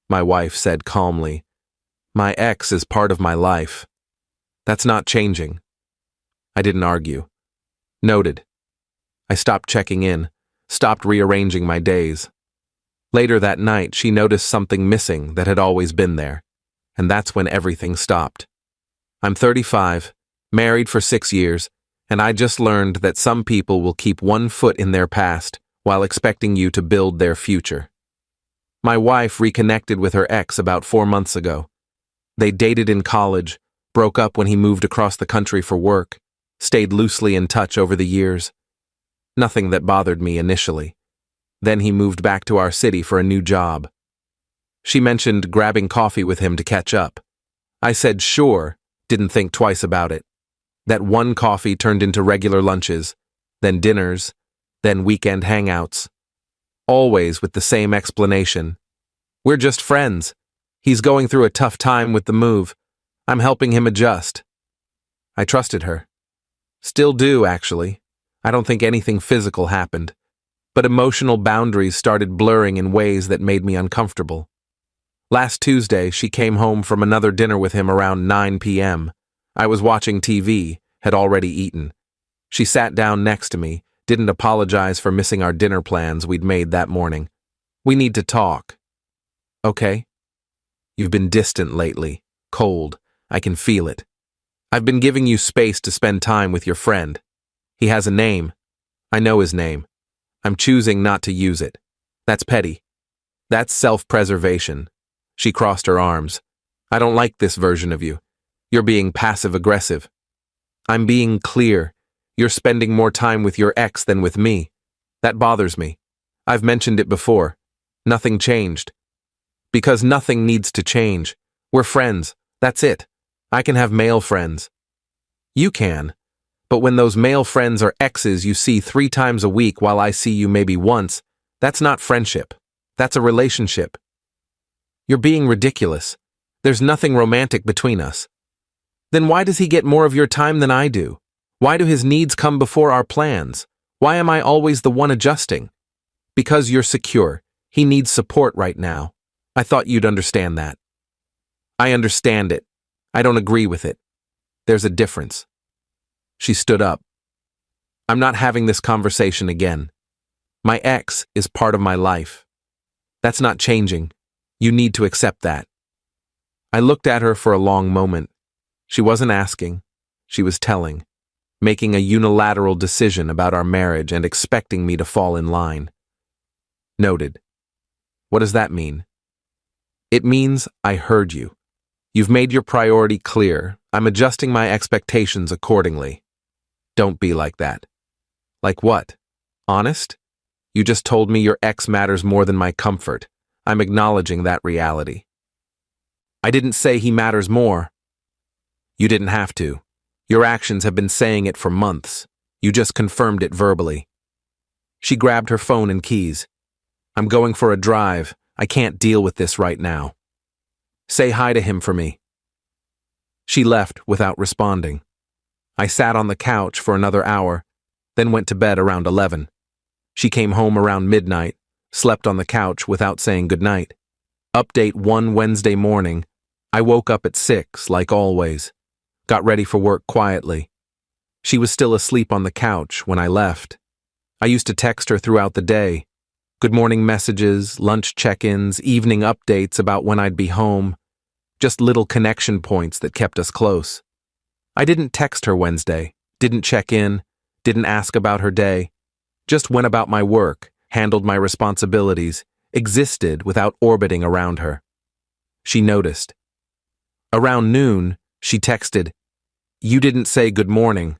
my wife said calmly. My ex is part of my life. That's not changing. I didn't argue. Noted. I stopped checking in, stopped rearranging my days. Later that night, she noticed something missing that had always been there, and that's when everything stopped. I'm 35, married for 6 years, and I just learned that some people will keep one foot in their past while expecting you to build their future. My wife reconnected with her ex about 4 months ago. They dated in college, broke up when he moved across the country for work, stayed loosely in touch over the years. Nothing that bothered me initially. Then he moved back to our city for a new job. She mentioned grabbing coffee with him to catch up. I said sure, didn't think twice about it. That one coffee turned into regular lunches, then dinners, then weekend hangouts. Always with the same explanation. We're just friends. He's going through a tough time with the move. I'm helping him adjust. I trusted her. Still do, actually. I don't think anything physical happened, but emotional boundaries started blurring in ways that made me uncomfortable. Last Tuesday, she came home from another dinner with him around 9 p.m. I was watching TV, had already eaten. She sat down next to me, didn't apologize for missing our dinner plans we'd made that morning. We need to talk. Okay? You've been distant lately, cold. I can feel it. I've been giving you space to spend time with your friend. He has a name. I know his name. I'm choosing not to use it. That's petty. That's self-preservation. She crossed her arms. I don't like this version of you. You're being passive-aggressive. I'm being clear. You're spending more time with your ex than with me. That bothers me. I've mentioned it before. Nothing changed. Because nothing needs to change. We're friends. That's it. I can have male friends. You can. But when those male friends are exes you see 3 times a week while I see you maybe once, that's not friendship. That's a relationship. You're being ridiculous. There's nothing romantic between us. Then why does he get more of your time than I do? Why do his needs come before our plans? Why am I always the one adjusting? Because you're secure. He needs support right now. I thought you'd understand that. I understand it. I don't agree with it. There's a difference. She stood up. I'm not having this conversation again. My ex is part of my life. That's not changing. You need to accept that. I looked at her for a long moment. She wasn't asking. She was telling, making a unilateral decision about our marriage and expecting me to fall in line. Noted. What does that mean? It means I heard you. You've made your priority clear. I'm adjusting my expectations accordingly. Don't be like that. Like what? Honest? You just told me your ex matters more than my comfort. I'm acknowledging that reality. I didn't say he matters more. You didn't have to. Your actions have been saying it for months. You just confirmed it verbally. She grabbed her phone and keys. I'm going for a drive. I can't deal with this right now. Say hi to him for me. She left without responding. I sat on the couch for another hour, then went to bed around 11. She came home around midnight, slept on the couch without saying goodnight. Update 1 Wednesday morning. I woke up at 6, like always. Got ready for work quietly. She was still asleep on the couch when I left. I used to text her throughout the day. Good morning messages, lunch check-ins, evening updates about when I'd be home. Just little connection points that kept us close. I didn't text her Wednesday, didn't check in, didn't ask about her day. Just went about my work, handled my responsibilities, existed without orbiting around her. She noticed. Around noon, she texted, "You didn't say good morning."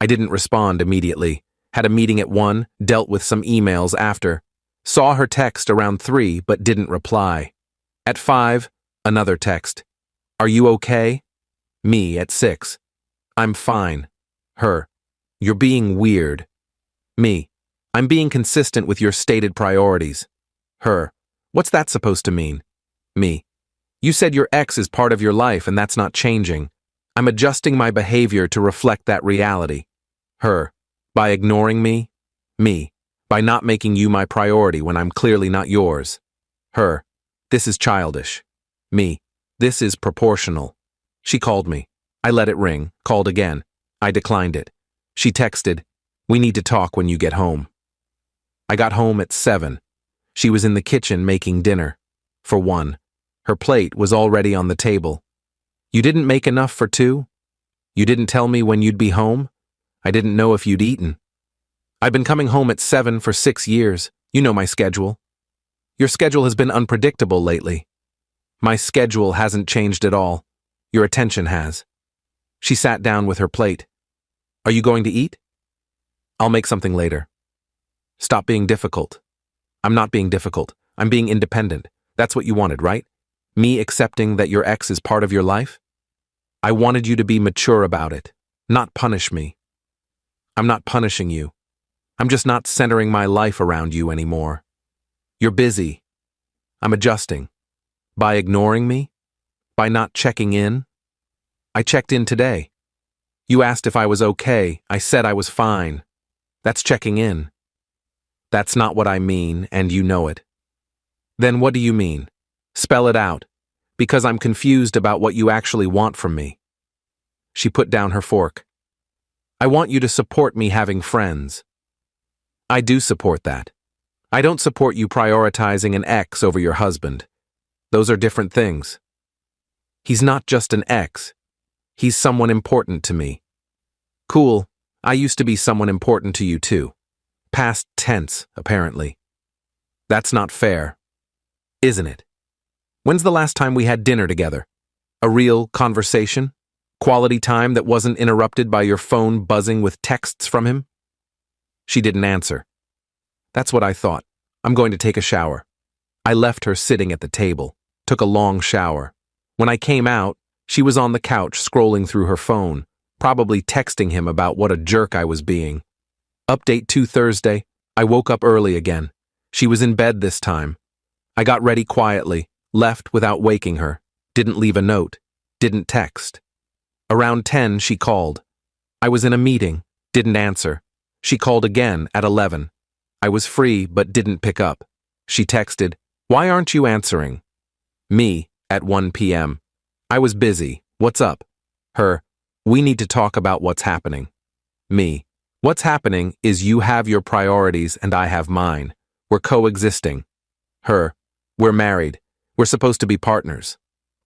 I didn't respond immediately. Had a meeting at 1, dealt with some emails after. Saw her text around 3, but didn't reply. At 5, another text. "Are you okay?" Me at 6. "I'm fine." Her. "You're being weird." Me. "I'm being consistent with your stated priorities." Her. "What's that supposed to mean?" Me. "You said your ex is part of your life and that's not changing. I'm adjusting my behavior to reflect that reality." Her. "By ignoring me?" Me. "By not making you my priority when I'm clearly not yours." Her. This is childish. Me. This is proportional. She called me. I let it ring, called again. I declined it. She texted, "We need to talk when you get home." I got home at 7. She was in the kitchen making dinner. For 1. Her plate was already on the table. "You didn't make enough for 2? You didn't tell me when you'd be home? I didn't know if you'd eaten. I've been coming home at 7 for 6 years. You know my schedule. Your schedule has been unpredictable lately. My schedule hasn't changed at all. Your attention has." She sat down with her plate. "Are you going to eat?" "I'll make something later." "Stop being difficult." "I'm not being difficult. I'm being independent. That's what you wanted, right? Me accepting that your ex is part of your life? I wanted you to be mature about it, not punish me. I'm not punishing you. I'm just not centering my life around you anymore. You're busy. I'm adjusting. By ignoring me? By not checking in? I checked in today. You asked if I was okay. I said I was fine. That's checking in. That's not what I mean, and you know it. Then what do you mean? Spell it out, because I'm confused about what you actually want from me. She put down her fork. I want you to support me having friends. I do support that. I don't support you prioritizing an ex over your husband. Those are different things. He's not just an ex. He's someone important to me. Cool, I used to be someone important to you too. Past tense, apparently. That's not fair. Isn't it? When's the last time we had dinner together? A real conversation? Quality time that wasn't interrupted by your phone buzzing with texts from him? She didn't answer. That's what I thought. I'm going to take a shower. I left her sitting at the table, took a long shower. When I came out, she was on the couch scrolling through her phone, probably texting him about what a jerk I was being. Update 2 Thursday, I woke up early again. She was in bed this time. I got ready quietly, left without waking her, didn't leave a note, didn't text. Around 10, she called. I was in a meeting, didn't answer. She called again at 11. I was free but didn't pick up. She texted, "Why aren't you answering?" Me, at 1 p.m. I was busy. What's up? Her, "We need to talk about what's happening." Me, "What's happening is you have your priorities and I have mine. We're coexisting." Her, "We're married. We're supposed to be partners."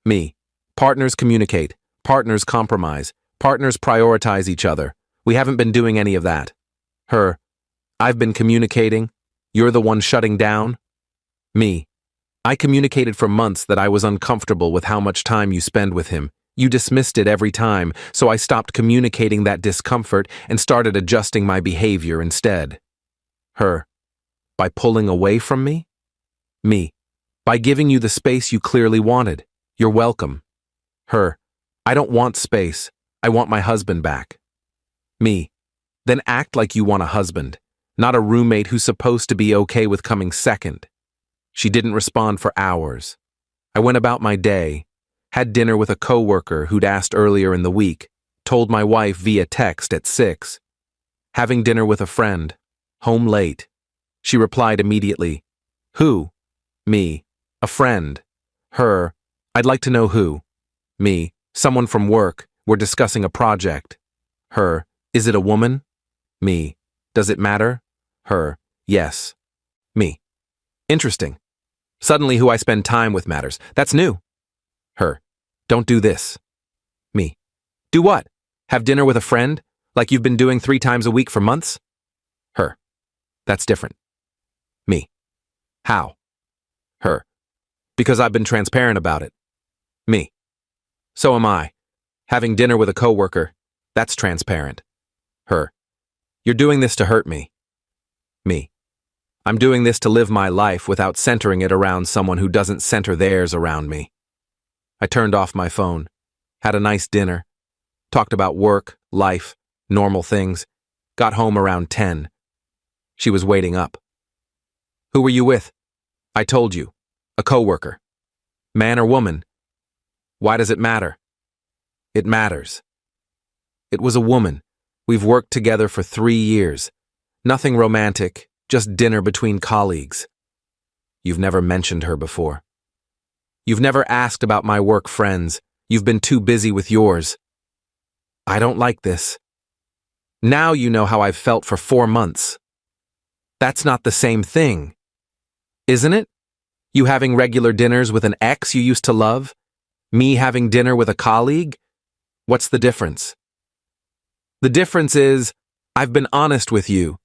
Me, "Partners communicate. Partners compromise. Partners prioritize each other. We haven't been doing any of that." Her, "I've been communicating. You're the one shutting down." Me, "I communicated for months that I was uncomfortable with how much time you spend with him. You dismissed it every time, so I stopped communicating that discomfort and started adjusting my behavior instead." Her, "By pulling away from me?" Me, "By giving you the space you clearly wanted. You're welcome." Her, "I don't want space. I want my husband back." Me, "Then act like you want a husband, not a roommate who's supposed to be okay with coming second." She didn't respond for hours. I went about my day, had dinner with a coworker who'd asked earlier in the week, told my wife via text at 6. Having dinner with a friend, home late. She replied immediately, "Who?" Me, "A friend." Her, "I'd like to know who." Me, "Someone from work. We're discussing a project." Her, "Is it a woman?" Me, "Does it matter?" Her, "Yes." Me, "Interesting. Suddenly who I spend time with matters. That's new." Her, "Don't do this." Me, "Do what? Have dinner with a friend? Like you've been doing 3 times a week for months?" Her, "That's different." Me, "How?" Her, "Because I've been transparent about it." Me, "So am I. Having dinner with a coworker, that's transparent." Her, "You're doing this to hurt me." Me, "I'm doing this to live my life without centering it around someone who doesn't center theirs around me." I turned off my phone, had a nice dinner, talked about work, life, normal things, got home around 10. She was waiting up. "Who were you with?" "I told you. A coworker." "Man or woman?" "Why does it matter?" "It matters." "It was a woman. We've worked together for 3 years. Nothing romantic, just dinner between colleagues." "You've never mentioned her before." You've never asked about my work friends. You've been too busy with yours. I don't like this. Now you know how I've felt for 4 months. That's not the same thing. Isn't it? You having regular dinners with an ex you used to love? Me having dinner with a colleague? What's the difference? The difference is, I've been honest with you.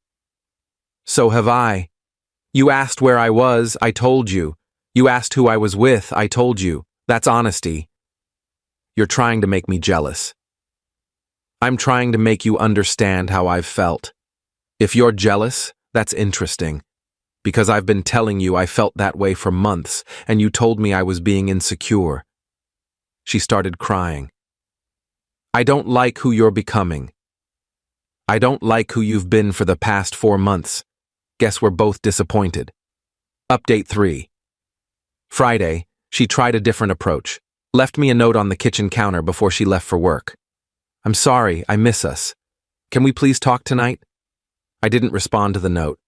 So have I. You asked where I was, I told you. You asked who I was with, I told you. That's honesty. You're trying to make me jealous. I'm trying to make you understand how I've felt. If you're jealous, that's interesting. Because I've been telling you I felt that way for months, and you told me I was being insecure. She started crying. I don't like who you're becoming. I don't like who you've been for the past 4 months. Guess we're both disappointed. Update 3. Friday, she tried a different approach. Left me a note on the kitchen counter before she left for work. I'm sorry, I miss us. Can we please talk tonight? I didn't respond to the note.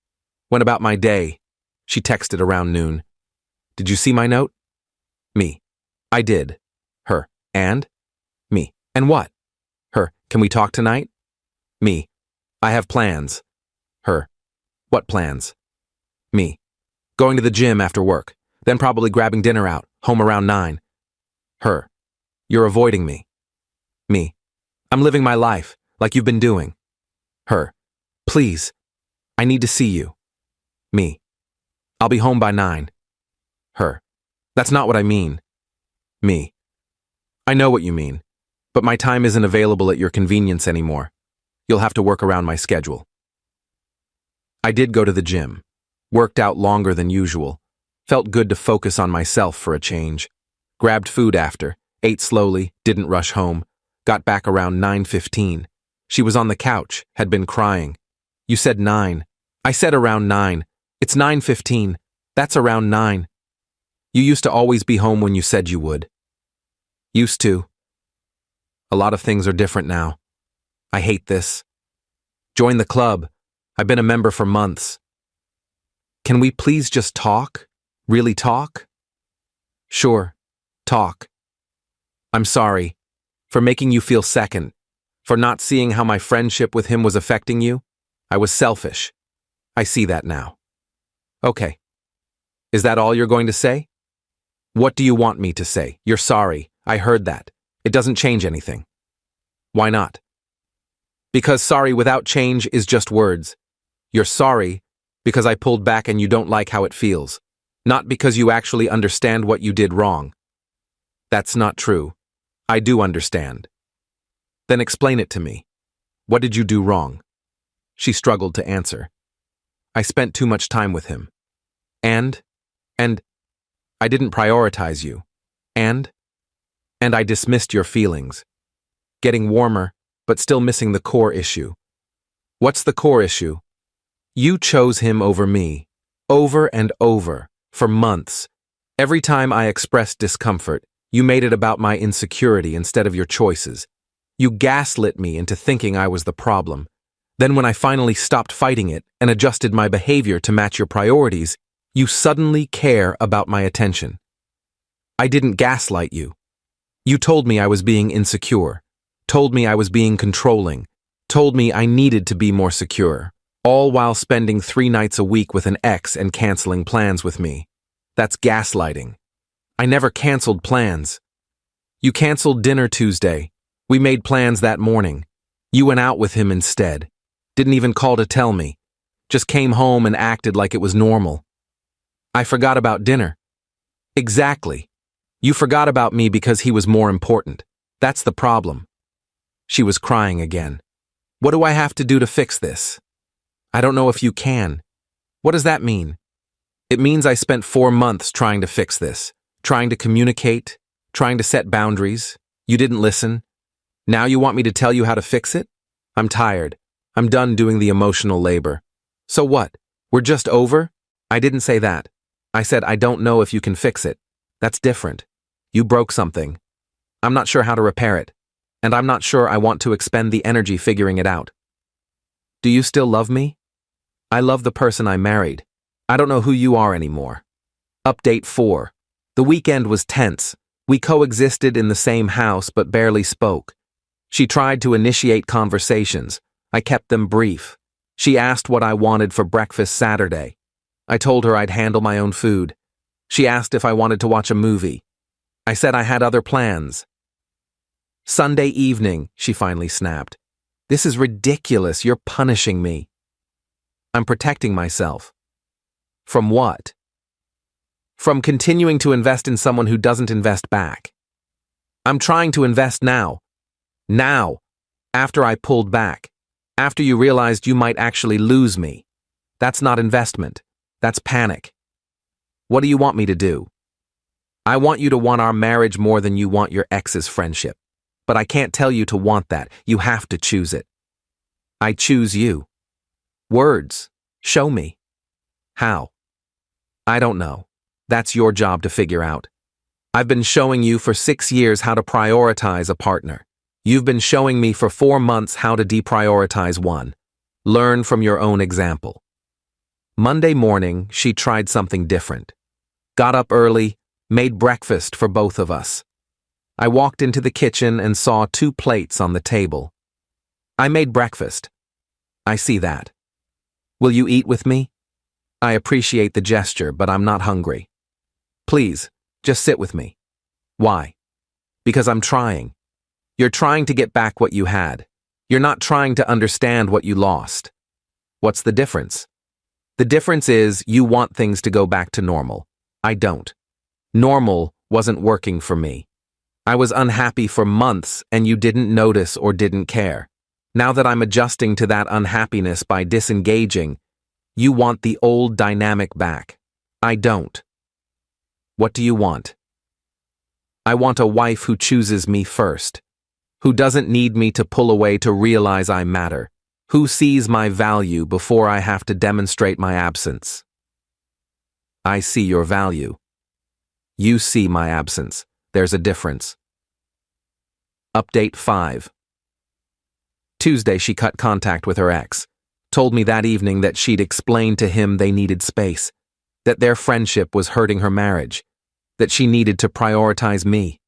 Went about my day. She texted around noon. Did you see my note? Me. I did. Her. And? Me. And what? Her. Can we talk tonight? Me. I have plans. Her. What plans? Me. Going to the gym after work, then probably grabbing dinner out, home around 9. Her. You're avoiding me. Me. I'm living my life, like you've been doing. Her. Please. I need to see you. Me. I'll be home by 9. Her. That's not what I mean. Me. I know what you mean, but my time isn't available at your convenience anymore. You'll have to work around my schedule. I did go to the gym. Worked out longer than usual. Felt good to focus on myself for a change. Grabbed food after, ate slowly, didn't rush home. Got back around 9:15. She was on the couch, had been crying. You said 9. I said around 9. It's 9:15. That's around 9. You used to always be home when you said you would. Used to. A lot of things are different now. I hate this. Join the club. I've been a member for months. Can we please just talk? Really talk? Sure. Talk. I'm sorry. For making you feel second. For not seeing how my friendship with him was affecting you. I was selfish. I see that now. Okay. Is that all you're going to say? What do you want me to say? You're sorry. I heard that. It doesn't change anything. Why not? Because sorry without change is just words. You're sorry because I pulled back and you don't like how it feels. Not because you actually understand what you did wrong. That's not true. I do understand. Then explain it to me. What did you do wrong? She struggled to answer. I spent too much time with him. And I didn't prioritize you. And I dismissed your feelings. Getting warmer, but still missing the core issue. What's the core issue? You chose him over me, over and over, for months. Every time I expressed discomfort, you made it about my insecurity instead of your choices. You gaslit me into thinking I was the problem. Then when I finally stopped fighting it and adjusted my behavior to match your priorities, you suddenly care about my attention. I didn't gaslight you. You told me I was being insecure, told me I was being controlling, told me I needed to be more secure, all while spending 3 nights a week with an ex and canceling plans with me. That's gaslighting. I never canceled plans. You canceled dinner Tuesday. We made plans that morning. You went out with him instead. Didn't even call to tell me. Just came home and acted like it was normal. I forgot about dinner. Exactly. You forgot about me because he was more important. That's the problem. She was crying again. What do I have to do to fix this? I don't know if you can. What does that mean? It means I spent 4 months trying to fix this, trying to communicate, trying to set boundaries. You didn't listen. Now you want me to tell you how to fix it? I'm tired. I'm done doing the emotional labor. So what? We're just over? I didn't say that. I said I don't know if you can fix it. That's different. You broke something. I'm not sure how to repair it. And I'm not sure I want to expend the energy figuring it out. Do you still love me? I love the person I married. I don't know who you are anymore. Update 4. The weekend was tense. We coexisted in the same house but barely spoke. She tried to initiate conversations. I kept them brief. She asked what I wanted for breakfast Saturday. I told her I'd handle my own food. She asked if I wanted to watch a movie. I said I had other plans. Sunday evening, she finally snapped. This is ridiculous. You're punishing me. I'm protecting myself. From what? From continuing to invest in someone who doesn't invest back. I'm trying to invest now. Now. After I pulled back. After you realized you might actually lose me. That's not investment. That's panic. What do you want me to do? I want you to want our marriage more than you want your ex's friendship. But I can't tell you to want that. You have to choose it. I choose you. Words. Show me. How? I don't know. That's your job to figure out. I've been showing you for 6 years how to prioritize a partner. You've been showing me for 4 months how to deprioritize one. Learn from your own example. Monday morning, she tried something different. Got up early, made breakfast for both of us. I walked into the kitchen and saw 2 plates on the table. I made breakfast. I see that. Will you eat with me? I appreciate the gesture, but I'm not hungry. Please, just sit with me. Why? Because I'm trying. You're trying to get back what you had. You're not trying to understand what you lost. What's the difference? The difference is you want things to go back to normal. I don't. Normal wasn't working for me. I was unhappy for months and you didn't notice or didn't care. Now that I'm adjusting to that unhappiness by disengaging, you want the old dynamic back. I don't. What do you want? I want a wife who chooses me first, who doesn't need me to pull away to realize I matter, who sees my value before I have to demonstrate my absence. I see your value. You see my absence. There's a difference. Update 5. Tuesday, she cut contact with her ex. Told me that evening that she'd explained to him they needed space, that their friendship was hurting her marriage, that she needed to prioritize me.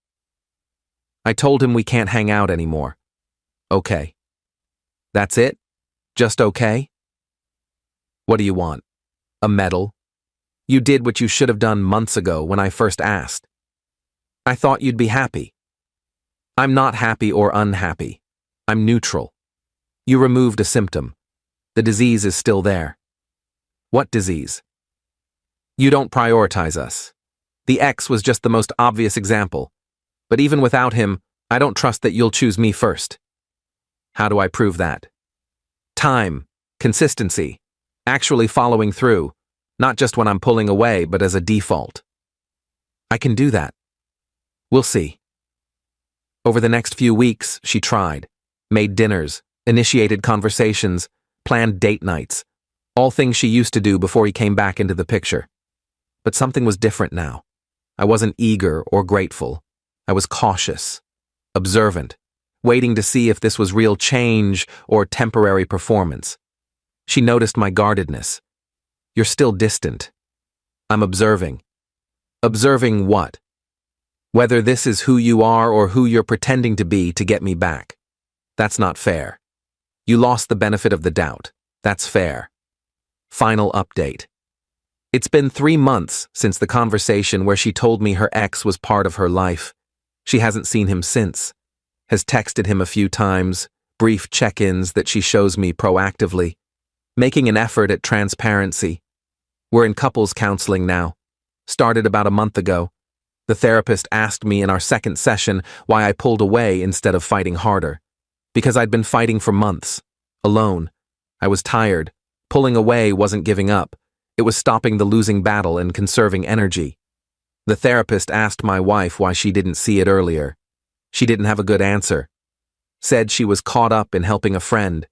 I told him we can't hang out anymore. Okay. That's it? Just okay? What do you want? A medal? You did what you should have done months ago when I first asked. I thought you'd be happy. I'm not happy or unhappy. I'm neutral. You removed a symptom. The disease is still there. What disease? You don't prioritize us. The ex was just the most obvious example. But even without him, I don't trust that you'll choose me first. How do I prove that? Time, consistency, actually following through, not just when I'm pulling away, but as a default. I can do that. We'll see. Over the next few weeks, she tried, made dinners, initiated conversations, planned date nights, all things she used to do before he came back into the picture. But something was different now. I wasn't eager or grateful. I was cautious, observant, waiting to see if this was real change or temporary performance. She noticed my guardedness. You're still distant. I'm observing. Observing what? Whether this is who you are or who you're pretending to be to get me back. That's not fair. You lost the benefit of the doubt. That's fair. Final update. It's been 3 months since the conversation where she told me her ex was part of her life. She hasn't seen him since. Has texted him a few times, brief check-ins that she shows me proactively, making an effort at transparency. We're in couples counseling now. Started about a month ago. The therapist asked me in our second session why I pulled away instead of fighting harder. Because I'd been fighting for months. Alone. I was tired. Pulling away wasn't giving up. It was stopping the losing battle and conserving energy. The therapist asked my wife why she didn't see it earlier. She didn't have a good answer. Said she was caught up in helping a friend.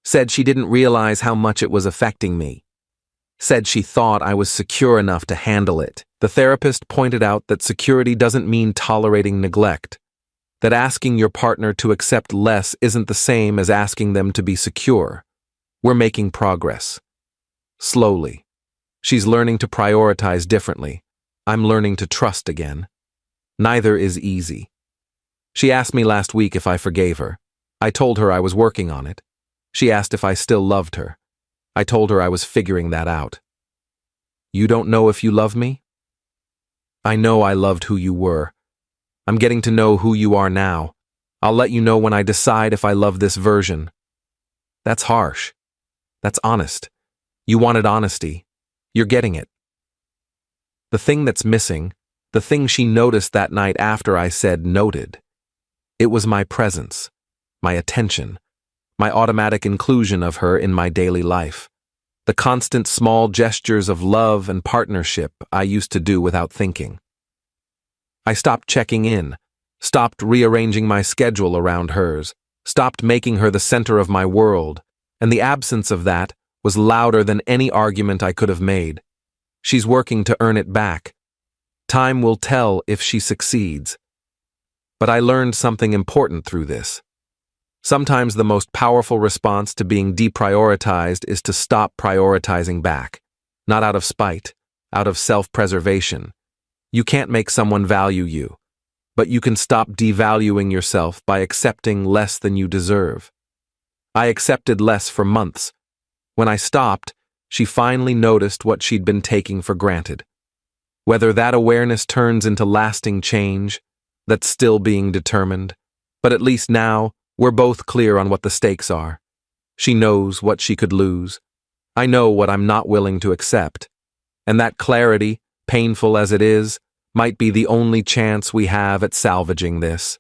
Said she didn't realize how much it was affecting me. Said she thought I was secure enough to handle it. The therapist pointed out that security doesn't mean tolerating neglect. That asking your partner to accept less isn't the same as asking them to be secure. We're making progress. Slowly. She's learning to prioritize differently. I'm learning to trust again. Neither is easy. She asked me last week if I forgave her. I told her I was working on it. She asked if I still loved her. I told her I was figuring that out. You don't know if you love me? I know I loved who you were. I'm getting to know who you are now. I'll let you know when I decide if I love this version. That's harsh. That's honest. You wanted honesty. You're getting it. The thing that's missing, the thing she noticed that night after I said noted, it was my presence, my attention, my automatic inclusion of her in my daily life, the constant small gestures of love and partnership I used to do without thinking. I stopped checking in, stopped rearranging my schedule around hers, stopped making her the center of my world, and the absence of that was louder than any argument I could have made. She's working to earn it back. Time will tell if she succeeds. But I learned something important through this. Sometimes the most powerful response to being deprioritized is to stop prioritizing back. Not out of spite, out of self-preservation. You can't make someone value you, but you can stop devaluing yourself by accepting less than you deserve. I accepted less for months. When I stopped, she finally noticed what she'd been taking for granted. Whether that awareness turns into lasting change, that's still being determined, but at least now, we're both clear on what the stakes are. She knows what she could lose. I know what I'm not willing to accept. And that clarity, painful as it is, might be the only chance we have at salvaging this.